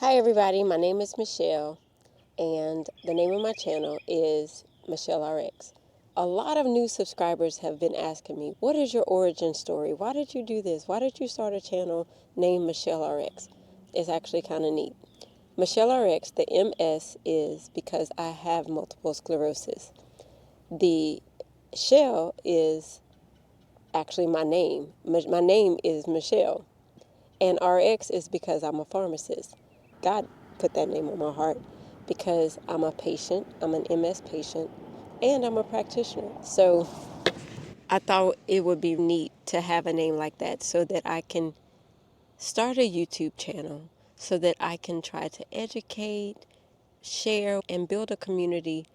Hi everybody, my name is Michelle and the name of my channel is MSChelleRx. A lot of new subscribers have been asking me, what is your origin story? Why did you do this? Why did you start a channel named MSChelleRx? It's actually kind of neat. MSChelleRx, the MS is because I have multiple sclerosis. The Shell is actually my name. My name is Michelle. And RX is because I'm a pharmacist. God put that name on my heart because I'm a patient, I'm an MS patient, and I'm a practitioner. So I thought it would be neat to have a name like that so that I can start a YouTube channel so that I can try to educate, share, and build a community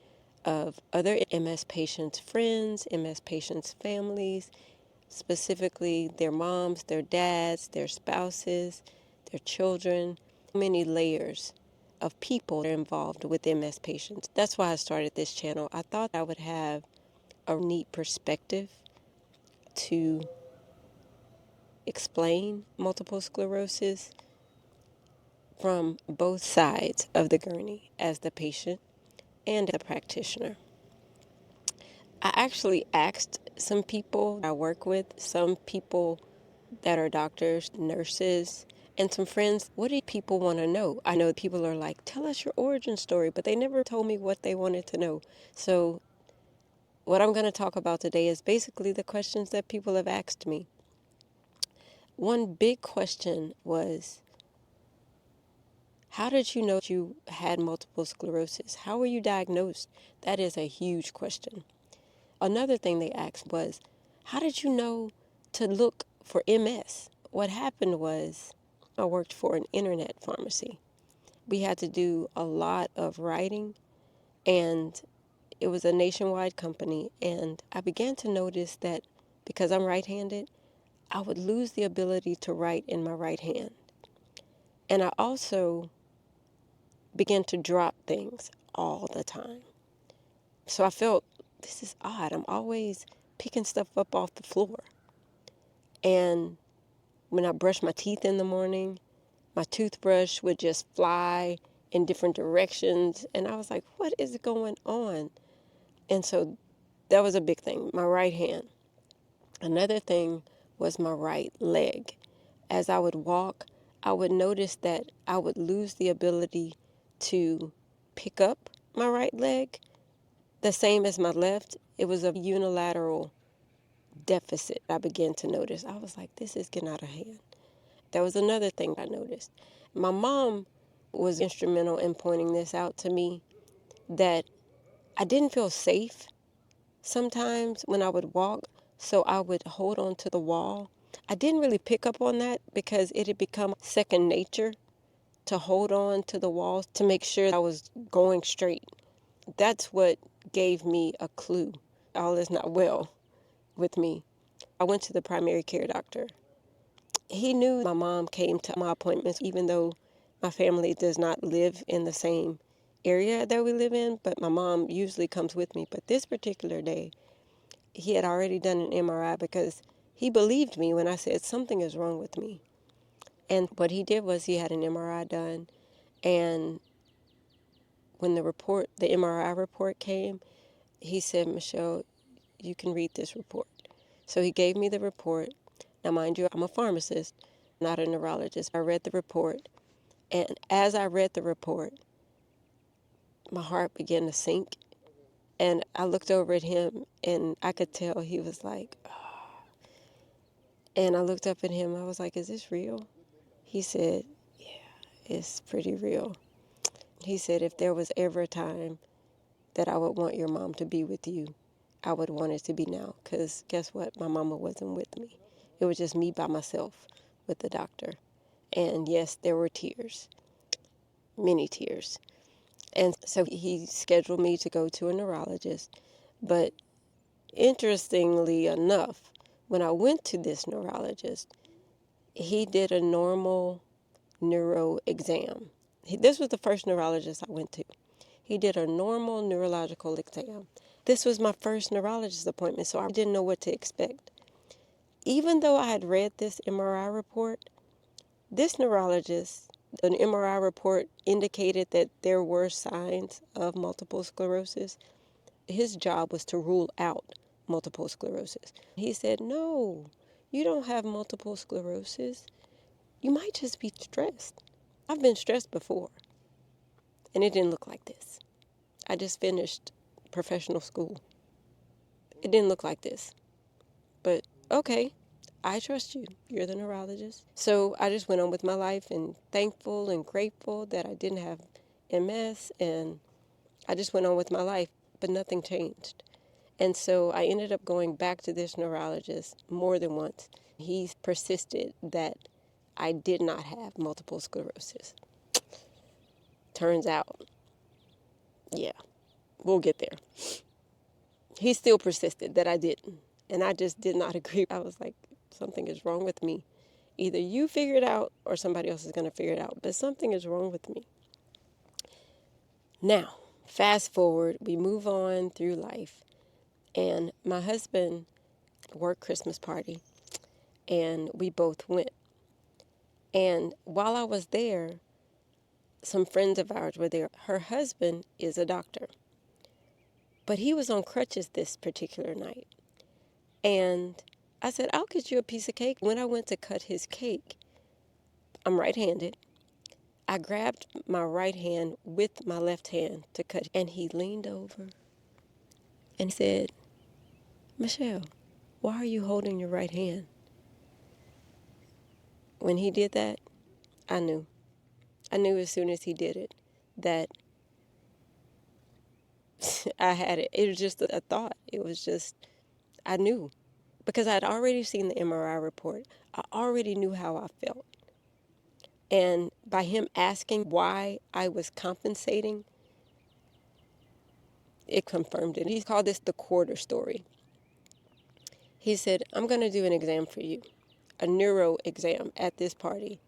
of other MS patients' friends, MS patients' families, specifically their moms, their dads, their spouses, their children, many layers of people involved with MS patients. That's why I started this channel. I thought I would have a neat perspective to explain multiple sclerosis from both sides of the gurney as the patient and the practitioner. I actually asked some people I work with, some people that are doctors, nurses, and some friends, what do people want to know? I know people are like, tell us your origin story, but they never told me what they wanted to know. So what I'm going to talk about today is basically the questions that people have asked me. One big question was, how did you know you had multiple sclerosis? How were you diagnosed? That is a huge question. Another thing they asked was, how did you know to look for MS? What happened was I worked for an internet pharmacy. We had to do a lot of writing, and it was a nationwide company. And I began to notice that because I'm right-handed, I would lose the ability to write in my right hand. And I also began to drop things all the time. So I felt, this is odd. I'm always picking stuff up off the floor. And when I brushed my teeth in the morning, my toothbrush would just fly in different directions. And I was like, what is going on? And so that was a big thing, my right hand. Another thing was my right leg. As I would walk, I would notice that I would lose the ability to pick up my right leg, the same as my left. It was a unilateral deficit I began to notice. I was like, this is getting out of hand. That was another thing I noticed. My mom was instrumental in pointing this out to me, that I didn't feel safe sometimes when I would walk, so I would hold on to the wall. I didn't really pick up on that because it had become second nature to hold on to the walls to make sure I was going straight. That's what gave me a clue. All is not well with me. I went to the primary care doctor. He knew my mom came to my appointments, even though my family does not live in the same area that we live in, but my mom usually comes with me. But this particular day, he had already done an MRI because he believed me when I said something is wrong with me. And what he did was he had an MRI done, and when the MRI report came, he said, Michelle, you can read this report. So he gave me the report. Now, mind you, I'm a pharmacist, not a neurologist. I read the report, and as I read the report, my heart began to sink, and I looked over at him, and I could tell he was like, oh. And I looked up at him. I was like, is this real? He said, yeah, it's pretty real. He said, if there was ever a time that I would want your mom to be with you, I would want it to be now. Because guess what? My mama wasn't with me. It was just me by myself with the doctor. And yes, there were tears, many tears. And so he scheduled me to go to a neurologist. But interestingly enough, when I went to this neurologist, he did a normal neuro exam. This was the first neurologist I went to. He did a normal neurological exam. This was my first neurologist appointment, so I didn't know what to expect. Even though I had read this MRI report, this neurologist An MRI report indicated that there were signs of multiple sclerosis. His job was to rule out multiple sclerosis. He said, "No, you don't have multiple sclerosis. You might just be stressed." I've been stressed before, and it didn't look like this. I just finished professional school. It didn't look like this. But okay, I trust you. You're the neurologist. So I just went on with my life and thankful and grateful that I didn't have MS, and I just went on with my life, but nothing changed. And so I ended up going back to this neurologist more than once. He persisted that I did not have multiple sclerosis. Turns out, yeah, we'll get there. He still persisted that I didn't. And I just did not agree. I was like, something is wrong with me. Either you figure it out or somebody else is going to figure it out. But something is wrong with me. Now, fast forward, we move on through life. And my husband worked Christmas party. And we both went. And while I was there, some friends of ours were there. Her husband is a doctor. But he was on crutches this particular night. And I said, I'll get you a piece of cake. When I went to cut his cake, I'm right-handed. I grabbed my right hand with my left hand to cut. And he leaned over and said, "Michelle, why are you holding your right hand?" When he did that, I knew. I knew as soon as he did it that I had it. It was just a thought. It was just, I knew. Because I'd already seen the MRI report. I already knew how I felt. And by him asking why I was compensating, it confirmed it. He called this the quarter story. He said, "I'm going to do an exam for you, a neuro exam at this party."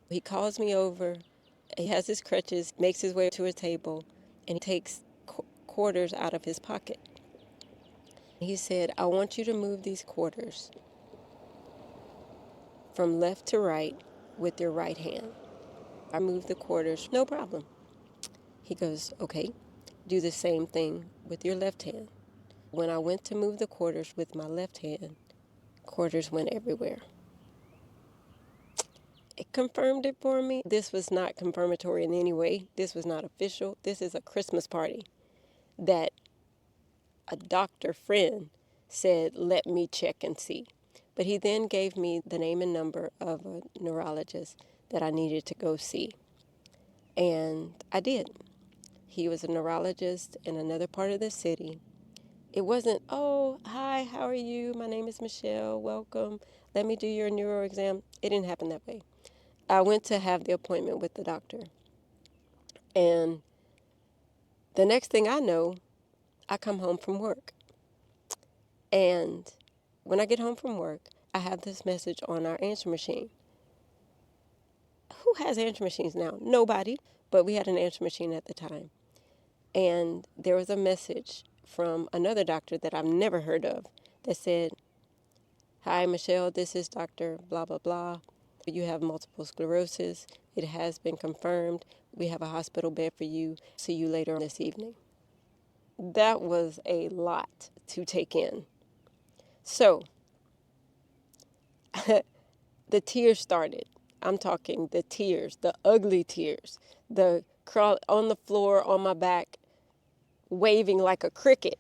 He calls me over. He has his crutches, makes his way to a table, and he takes quarters out of his pocket. He said, "I want you to move these quarters from left to right with your right hand." I moved the quarters, no problem. He goes, "Okay, do the same thing with your left hand." When I went to move the quarters with my left hand, quarters went everywhere. It confirmed it for me. This was not confirmatory in any way. This was not official. This is a Christmas party that a doctor friend said, "Let me check and see." But he then gave me the name and number of a neurologist that I needed to go see. And I did. He was a neurologist in another part of the city. It wasn't, "Oh, hi, how are you? My name is Michelle. Welcome. Let me do your neuro exam." It didn't happen that way. I went to have the appointment with the doctor. And the next thing I know, I come home from work. And when I get home from work, I have this message on our answer machine. Who has answer machines now? Nobody. But we had an answer machine at the time. And there was a message from another doctor that I've never heard of that said, "Hi, Michelle, this is Dr. blah, blah, blah. You have multiple sclerosis. It has been confirmed. We have a hospital bed for you. See you later this evening." That was a lot to take in. So, the tears started. I'm talking the tears, the ugly tears, the crawl on the floor on my back, waving like a cricket.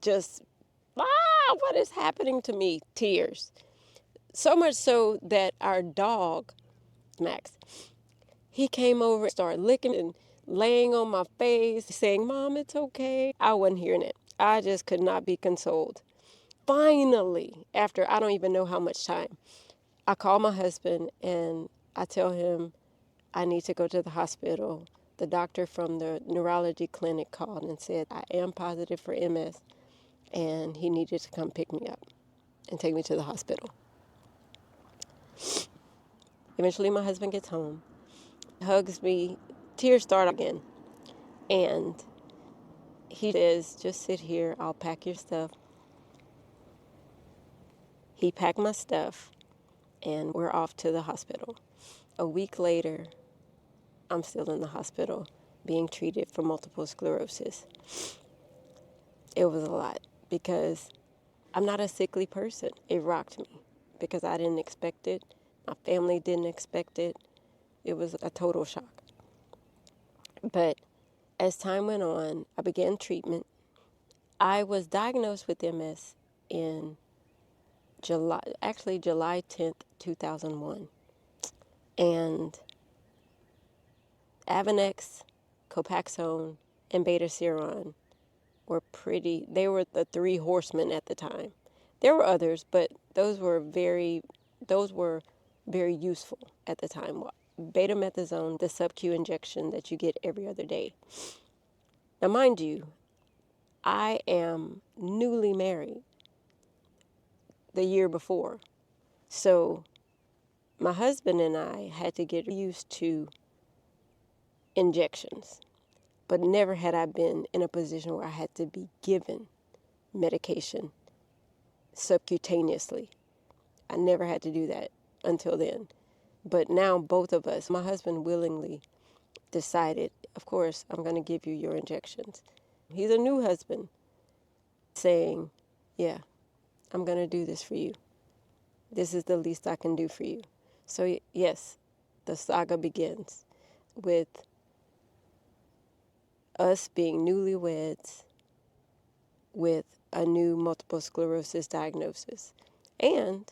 Just, what is happening to me? Tears. So much so that our dog, Max, he came over and started licking and laying on my face, saying, "Mom, it's okay." I wasn't hearing it. I just could not be consoled. Finally, after I don't even know how much time, I call my husband and I tell him I need to go to the hospital. The doctor from the neurology clinic called and said I am positive for MS, and he needed to come pick me up and take me to the hospital. Eventually, my husband gets home, hugs me, tears start again, and he says, "Just sit here, I'll pack your stuff." He packed my stuff, and we're off to the hospital. A week later, I'm still in the hospital being treated for multiple sclerosis. It was a lot because I'm not a sickly person. It rocked me because I didn't expect it. My family didn't expect it. It was a total shock. But as time went on, I began treatment. I was diagnosed with MS in July 10th, 2001. And Avonex, Copaxone, and Beta-Seron they were the three horsemen at the time. There were others, but those were very useful at the time. Betamethasone, the sub-Q injection that you get every other day. Now, mind you, I am newly married the year before. So my husband and I had to get used to injections, but never had I been in a position where I had to be given medication subcutaneously. I never had to do that until then. But now both of us, my husband willingly decided, of course, I'm going to give you your injections. He's a new husband saying, yeah, I'm going to do this for you. This is the least I can do for you. So yes, the saga begins with us being newlyweds with a new multiple sclerosis diagnosis. And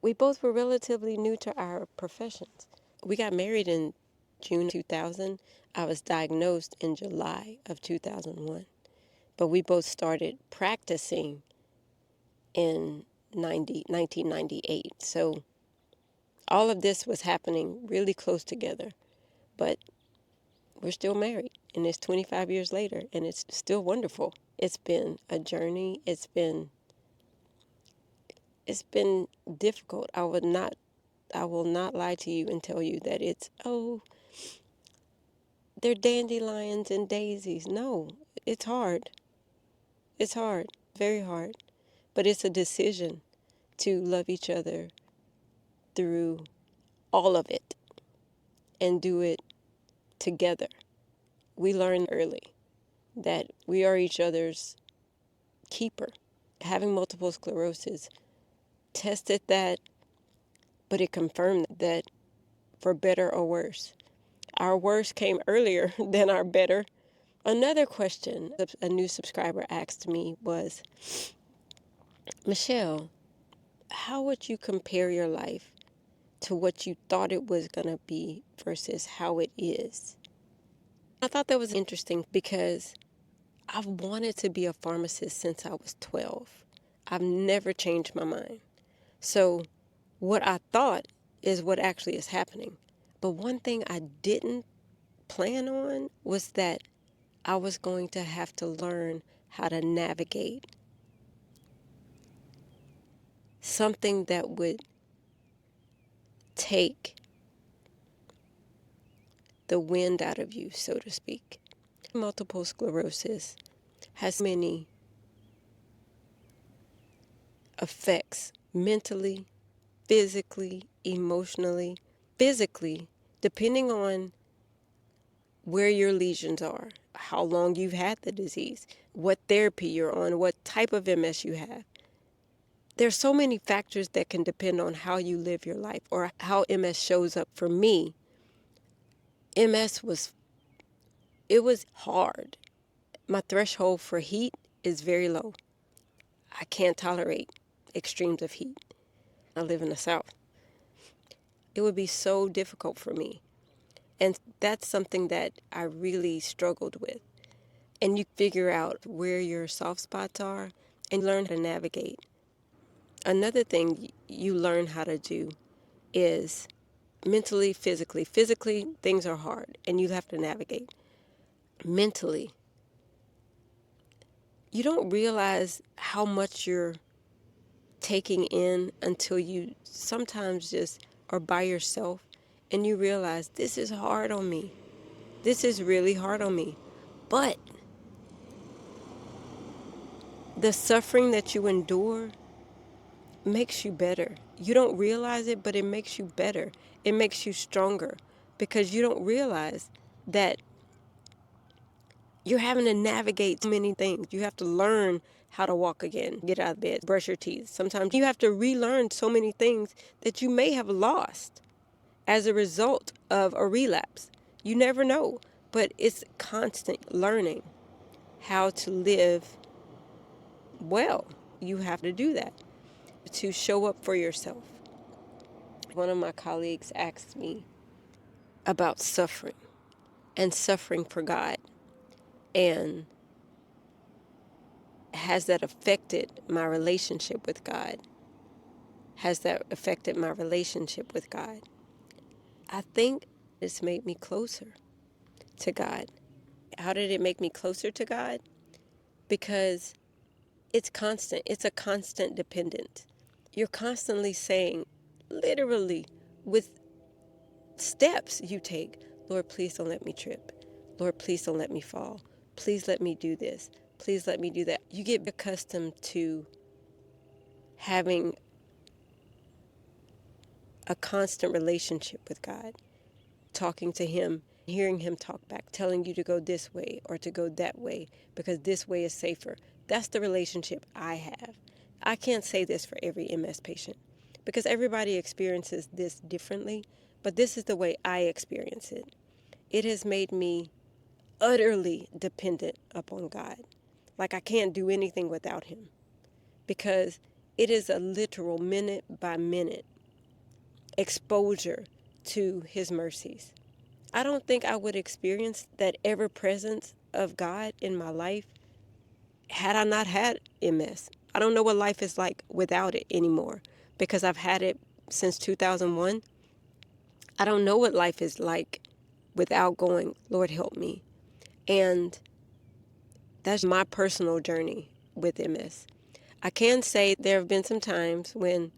we both were relatively new to our professions. We got married in June 2000. I was diagnosed in July of 2001. But we both started practicing in 1998. So all of this was happening really close together. But we're still married, and it's 25 years later, and it's still wonderful. It's been a journey. It's been difficult. I will not lie to you and tell you that they're dandelions and daisies. No, it's hard. It's hard, very hard. But it's a decision to love each other through all of it and do it together. We learned early that we are each other's keeper. Having multiple sclerosis tested that, but it confirmed that for better or worse. Our worse came earlier than our better. Another question a new subscriber asked me was, Michelle, how would you compare your life to what you thought it was going to be versus how it is? I thought that was interesting because I've wanted to be a pharmacist since I was 12. I've never changed my mind. So what I thought is what actually is happening. But one thing I didn't plan on was that I was going to have to learn how to navigate something that would take the wind out of you, so to speak. Multiple sclerosis has many effects mentally, physically, emotionally. Physically, depending on where your lesions are, how long you've had the disease, what therapy you're on, what type of MS you have. There's so many factors that can depend on how you live your life or how MS shows up. For me, MS was hard. My threshold for heat is very low. I can't tolerate extremes of heat. I live in the South. It would be so difficult for me. And that's something that I really struggled with. And you figure out where your soft spots are and learn how to navigate. Another thing you learn how to do is mentally, physically. Physically, things are hard and you have to navigate. Mentally, you don't realize how much you're taking in until you sometimes just are by yourself and you realize this is hard on me. This is really hard on me. But the suffering that you endure makes you better. You don't realize it, but it makes you better. It makes you stronger because you don't realize that you're having to navigate so many things. You have to learn how to walk again, get out of bed, brush your teeth. Sometimes you have to relearn so many things that you may have lost as a result of a relapse. You never know, but it's constant learning how to live well. You have to do that to show up for yourself. One of my colleagues asked me about suffering and suffering for God, and has that affected my relationship with God? Has that affected my relationship with God? I think it's made me closer to God. How did it make me closer to God? Because it's constant. It's a constant dependence. You're constantly saying, literally, with steps you take, Lord, please don't let me trip. Lord, please don't let me fall. Please let me do this. Please let me do that. You get accustomed to having a constant relationship with God, talking to Him, hearing Him talk back, telling you to go this way or to go that way because this way is safer. That's the relationship I have. I can't say this for every MS patient because everybody experiences this differently, but this is the way I experience it. It has made me utterly dependent upon God. Like I can't do anything without Him because it is a literal minute by minute exposure to His mercies. I don't think I would experience that ever presence of God in my life had I not had MS. I don't know what life is like without it anymore because I've had it since 2001. I don't know what life is like without going, Lord, help me. And that's my personal journey with MS. I can say there have been some times when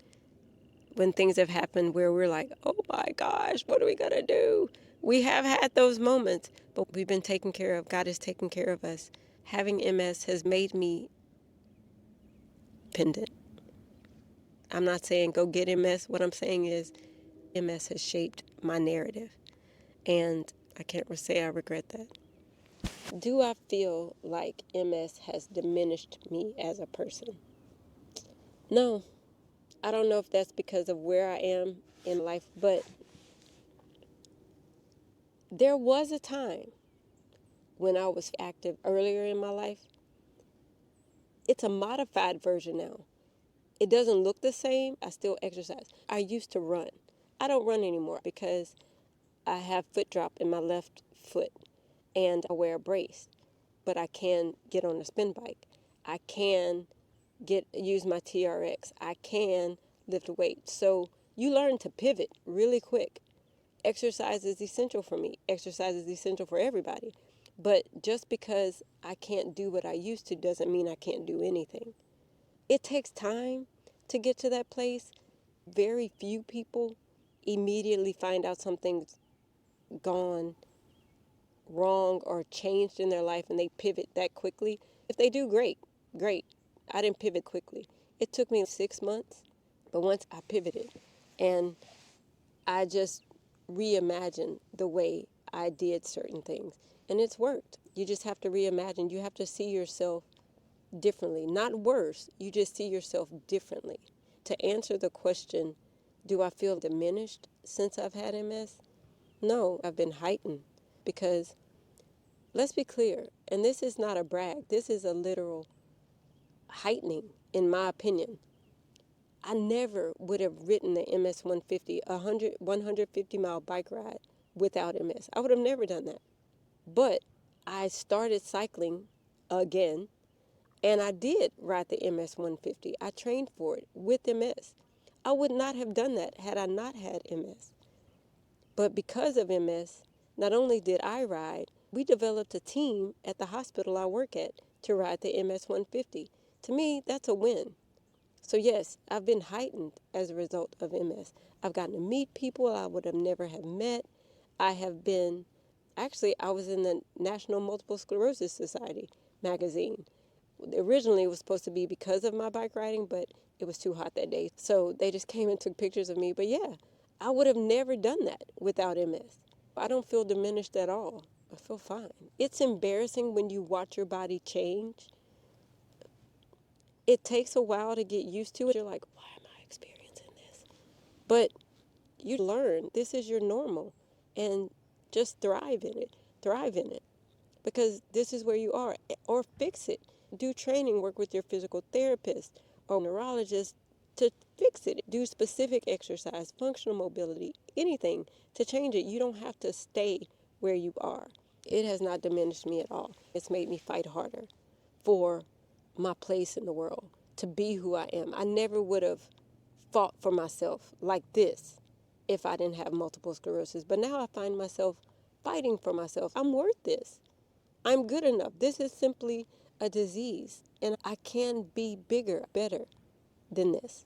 things have happened where we're like, oh my gosh, what are we going to do? We have had those moments, but we've been taken care of. God has taken care of us. Having MS has made me dependent. I'm not saying go get MS. What I'm saying is MS has shaped my narrative, and I can't say I regret that. Do I feel like MS has diminished me as a person? No. I don't know if that's because of where I am in life, but there was a time when I was active earlier in my life. It's a modified version now. It doesn't look the same. I still exercise. I used to run. I don't run anymore because I have foot drop in my left foot and I wear a brace. But I can get on a spin bike. I can use my TRX. I can lift weights. So you learn to pivot really quick. Exercise is essential for me. Exercise is essential for everybody. But just because I can't do what I used to doesn't mean I can't do anything. It takes time to get to that place. Very few people immediately find out something's gone wrong or changed in their life and they pivot that quickly. If they do, great, great. I didn't pivot quickly. It took me 6 months, but once I pivoted and I just reimagined the way I did certain things. And it's worked. You just have to reimagine. You have to see yourself differently. Not worse, you just see yourself differently. To answer the question, do I feel diminished since I've had MS? No, I've been heightened because, let's be clear, and this is not a brag, this is a literal heightening, in my opinion. I never would have ridden the MS 150, 150-mile bike ride without MS. I would have never done that. But I started cycling again, and I did ride the MS 150. I trained for it with MS. I would not have done that had I not had MS. But because of MS, not only did I ride, we developed a team at the hospital I work at to ride the MS 150. To me, that's a win. So yes, I've been heightened as a result of MS. I've gotten to meet people I would have never have met. I was in the National Multiple Sclerosis Society magazine. Originally, it was supposed to be because of my bike riding, but it was too hot that day. So they just came and took pictures of me. But yeah, I would have never done that without MS. I don't feel diminished at all. I feel fine. It's embarrassing when you watch your body change. It takes a while to get used to it. You're like, why am I experiencing this? But you learn this is your normal, and just thrive in it. Thrive in it. Because this is where you are. Or fix it. Do training, work with your physical therapist or neurologist to fix it. Do specific exercise, functional mobility, anything to change it. You don't have to stay where you are. It has not diminished me at all. It's made me fight harder for my place in the world, to be who I am. I never would have fought for myself like this if I didn't have multiple sclerosis. But now I find myself fighting for myself. I'm worth this. I'm good enough. This is simply a disease, and I can be bigger, better than this.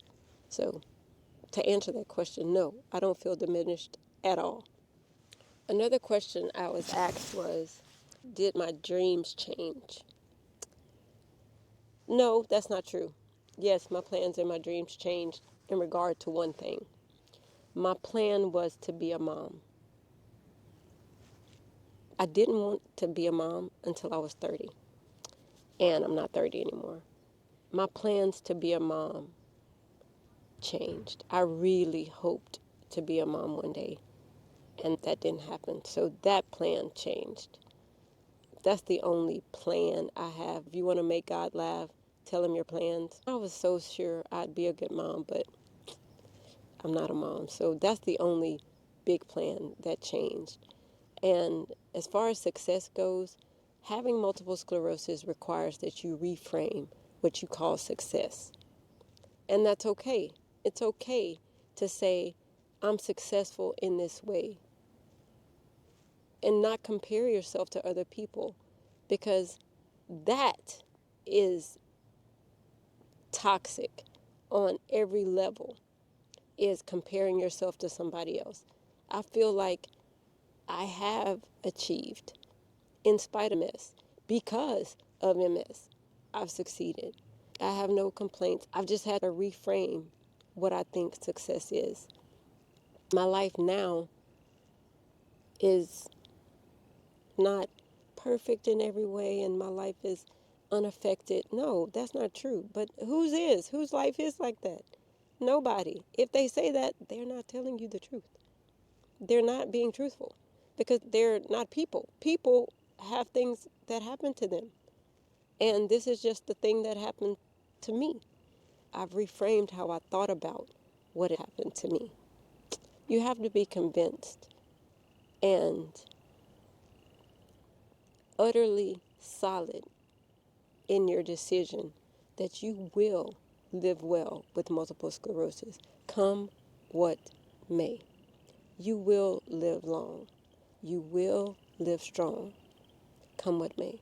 So, to answer that question, no, I don't feel diminished at all. Another question I was asked was, did my dreams change? No, that's not true. Yes, my plans and my dreams changed in regard to one thing. My plan was to be a mom. I didn't want to be a mom until I was 30, and I'm not 30 anymore. My plans to be a mom changed. I really hoped to be a mom one day, and that didn't happen. So that plan changed. That's the only plan I have. If you want to make God laugh, tell him your plans. I was so sure I'd be a good mom, but I'm not a mom. So that's the only big plan that changed. And as far as success goes, having multiple sclerosis requires that you reframe what you call success. And that's okay. It's okay to say, I'm successful in this way. And not compare yourself to other people, because that is toxic on every level, is comparing yourself to somebody else. I feel like I have achieved in spite of MS. Because of MS, I've succeeded. I have no complaints. I've just had to reframe what I think success is. My life now is not perfect in every way, and my life is unaffected. No, that's not true. But whose is? Whose life is like that? Nobody. If they say that, they're not telling you the truth. They're not being truthful, because they're not people. People have things that happen to them. And this is just the thing that happened to me. I've reframed how I thought about what happened to me. You have to be convinced and utterly solid in your decision that you will live well with multiple sclerosis, come what may. You will live long. You will live strong, come what may.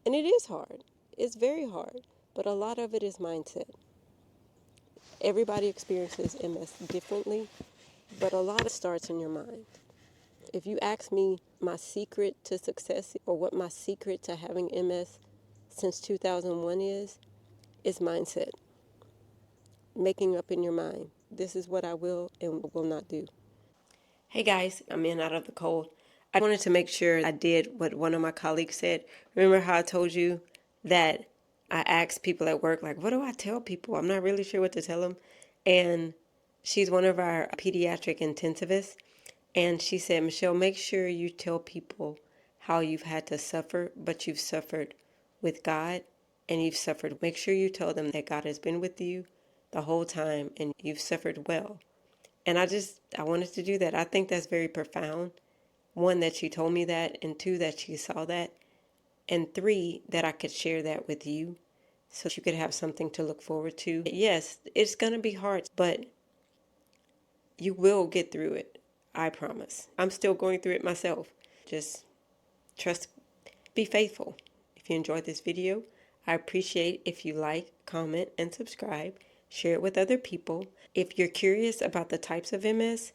And it is hard. It's very hard. But a lot of it is mindset. Everybody experiences MS differently, but a lot of it starts in your mind. If you ask me my secret to success, or what my secret to having MS since 2001 is, it's mindset. Making up in your mind, this is what I will and will not do. Hey guys, I'm in out of the cold. I wanted to make sure I did what one of my colleagues said. Remember how I told you that I asked people at work, like, what do I tell people? I'm not really sure what to tell them. And she's one of our pediatric intensivists. And she said, Michelle, make sure you tell people how you've had to suffer, but you've suffered with God, and you've suffered. Make sure you tell them that God has been with you the whole time and you've suffered well. And I wanted to do that. I think that's very profound. One, that she told me that, and two, that she saw that, and three, that I could share that with you so you could have something to look forward to. Yes, it's going to be hard, but you will get through it. I promise. I'm still going through it myself. Just trust, be faithful. If you enjoyed this video, I appreciate if you like, comment, and subscribe. Share it with other people. If you're curious about the types of MS,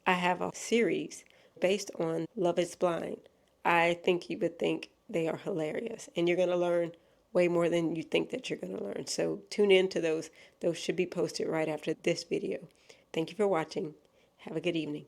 I have a series based on Love is Blind. I think you would think they are hilarious, and you're going to learn way more than you think that you're going to learn. So tune in to those. Those should be posted right after this video. Thank you for watching. Have a good evening.